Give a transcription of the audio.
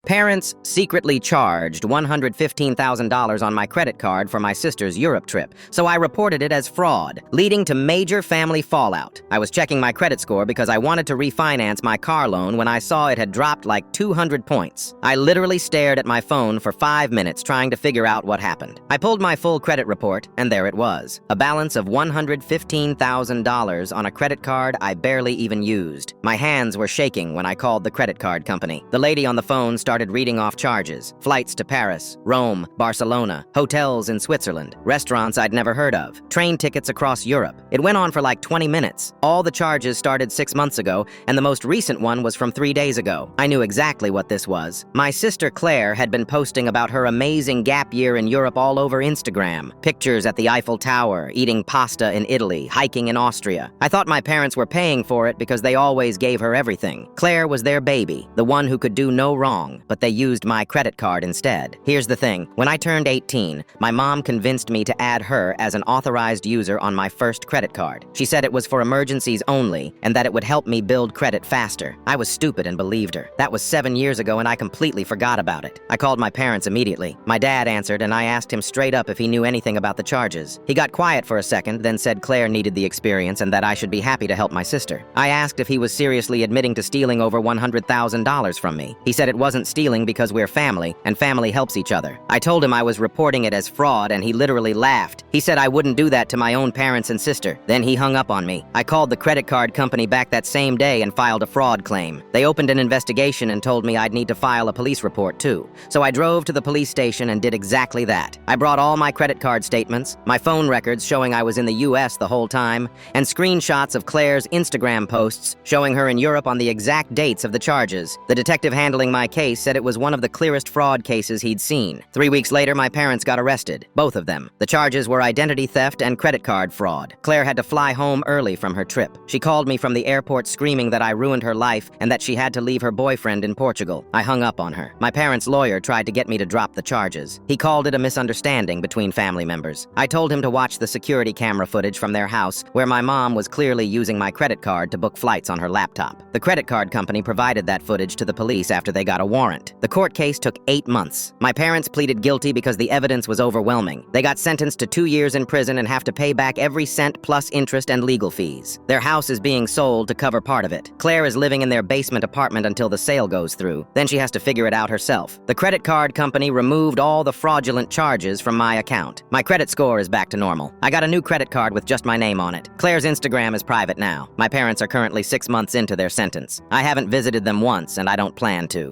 Parents secretly charged $115,000 on my credit card for my sister's Europe trip, so I reported it as fraud, leading to major family fallout. I was checking my credit score because I wanted to refinance my car loan when I saw it had dropped like 200 points. I literally stared at my phone for 5 minutes trying to figure out what happened. I pulled my full credit report, and there it was. A balance of $115,000 on a credit card I barely even used. My hands were shaking when I called the credit card company. The lady on the phone started reading off charges: flights to Paris, Rome, Barcelona, hotels in Switzerland, restaurants I'd never heard of, train tickets across Europe. It went on for like 20 minutes. All the charges started 6 months ago, and the most recent one was from 3 days ago. I knew exactly what this was. My sister Claire had been posting about her amazing gap year in Europe all over Instagram. Pictures at the Eiffel Tower, eating pasta in Italy, hiking in Austria. I thought my parents were paying for it because they always gave her everything. Claire was their baby, the one who could do no wrong, but they used my credit card instead. Here's the thing. When I turned 18, my mom convinced me to add her as an authorized user on my first credit card. She said it was for emergencies only and that it would help me build credit faster. I was stupid and believed her. That was 7 years ago and I completely forgot about it. I called my parents immediately. My dad answered and I asked him straight up if he knew anything about the charges. He got quiet for a second, then said Claire needed the experience and that I should be happy to help my sister. I asked if he was seriously admitting to stealing over $100,000 from me. He said it wasn't stealing because we're family, and family helps each other. I told him I was reporting it as fraud, and he literally laughed. He said I wouldn't do that to my own parents and sister. Then he hung up on me. I called the credit card company back that same day and filed a fraud claim. They opened an investigation and told me I'd need to file a police report too. So I drove to the police station and did exactly that. I brought all my credit card statements, my phone records showing I was in the US the whole time, and screenshots of Claire's Instagram posts showing her in Europe on the exact dates of the charges. The detective handling my case said it was one of the clearest fraud cases he'd seen. 3 weeks later, my parents got arrested, both of them. The charges were identity theft and credit card fraud. Claire had to fly home early from her trip. She called me from the airport screaming that I ruined her life and that she had to leave her boyfriend in Portugal. I hung up on her. My parents' lawyer tried to get me to drop the charges. He called it a misunderstanding between family members. I told him to watch the security camera footage from their house where my mom was clearly using my credit card to book flights on her laptop. The credit card company provided that footage to the police after they got a warrant. The court case took 8 months. My parents pleaded guilty because the evidence was overwhelming. They got sentenced to 2 years in prison and have to pay back every cent plus interest and legal fees. Their house is being sold to cover part of it. Claire is living in their basement apartment until the sale goes through. Then she has to figure it out herself. The credit card company removed all the fraudulent charges from my account. My credit score is back to normal. I got a new credit card with just my name on it. Claire's Instagram is private now. My parents are currently 6 months into their sentence. I haven't visited them once, and I don't plan to.